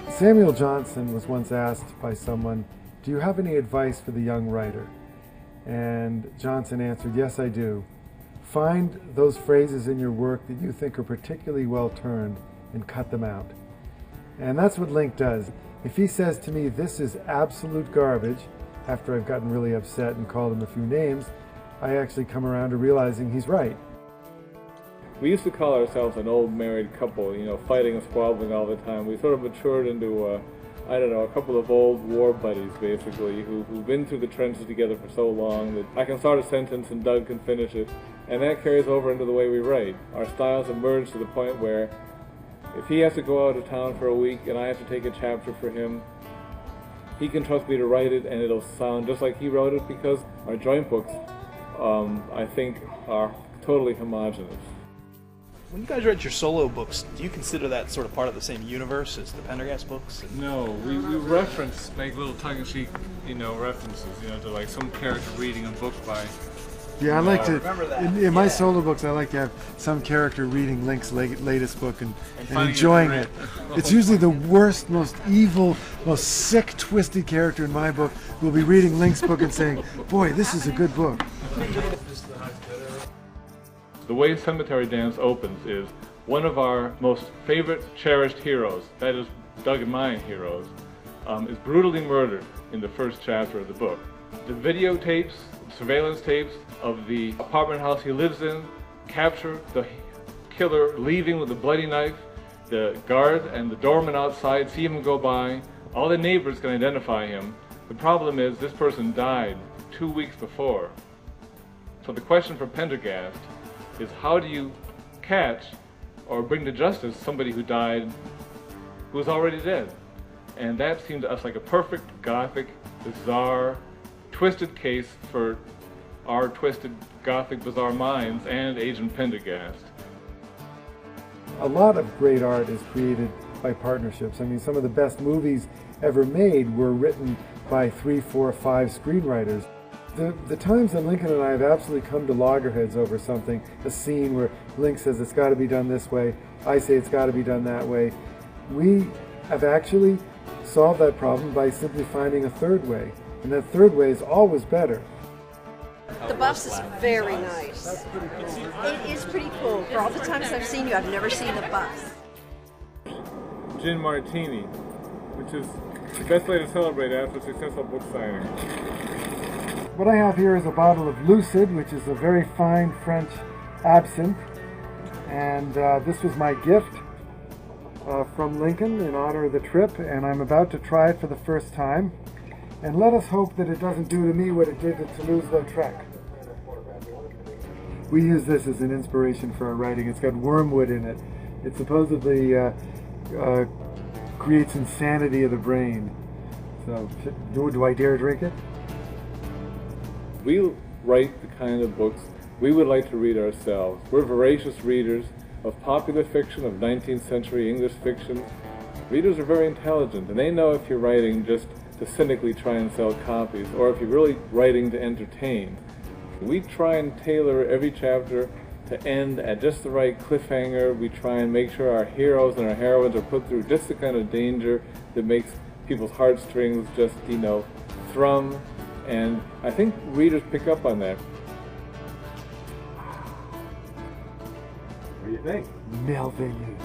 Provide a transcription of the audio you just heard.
Samuel Johnson was once asked by someone, "Do you have any advice for the young writer?" And Johnson answered, "Yes, I do. Find those phrases in your work that you think are particularly well turned and cut them out." And that's what Link does. If he says to me, "This is absolute garbage," after I've gotten really upset and called him a few names, I actually come around to realizing he's right. We used to call ourselves an old married couple, fighting and squabbling all the time. We sort of matured into, a couple of old war buddies, basically, who've been through the trenches together for so long that I can start a sentence and Doug can finish it. And that carries over into the way we write. Our styles have merged to the point where if he has to go out of town for a week and I have to take a chapter for him, he can trust me to write it and it'll sound just like he wrote it, because our joint books, I think, are totally homogenous. When you guys write your solo books, do you consider that sort of part of the same universe as the Pendergast books? No, we make little tongue-in-cheek, references, to like some character reading a book by. Yeah, I like to, in my solo books, I like to have some character reading Link's latest book and enjoying it. It's usually the worst, most evil, most sick, twisted character in my book who will be reading Link's book and saying, "Boy, this is a good book." The way Cemetery Dance opens is one of our most favorite, cherished heroes, that is Doug and my heroes, is brutally murdered in the first chapter of the book. The videotapes, surveillance tapes of the apartment house he lives in capture the killer leaving with a bloody knife. The guard and the doorman outside see him go by. All the neighbors can identify him. The problem is this person died 2 weeks before. So the question for Pendergast is, how do you catch or bring to justice somebody who died who was already dead? And that seemed to us like a perfect, gothic, bizarre, twisted case for our twisted, gothic, bizarre minds and Agent Pendergast. A lot of great art is created by partnerships. I mean, some of the best movies ever made were written by 3, 4, 5 screenwriters. The times that Lincoln and I have absolutely come to loggerheads over something, a scene where Link says it's got to be done this way, I say it's got to be done that way, we have actually solved that problem by simply finding a third way. And that third way is always better. The bus is very nice. It is pretty cool. For all the times I've seen you, I've never seen the bus. Gin Martini, which is the best way to celebrate after a successful book signing. What I have here is a bottle of Lucid, which is a very fine French absinthe. And this was my gift from Lincoln in honor of the trip, and I'm about to try it for the first time. And let us hope that it doesn't do to me what it did to Toulouse-Lautrec. We use this as an inspiration for our writing. It's got wormwood in it. It supposedly creates insanity of the brain. So, do I dare drink it? We write the kind of books we would like to read ourselves. We're voracious readers of popular fiction, of 19th century English fiction. Readers are very intelligent, and they know if you're writing just to cynically try and sell copies, or if you're really writing to entertain. We try and tailor every chapter to end at just the right cliffhanger. We try and make sure our heroes and our heroines are put through just the kind of danger that makes people's heartstrings just, thrum. And I think readers pick up on that. What do you think? Merveilleux.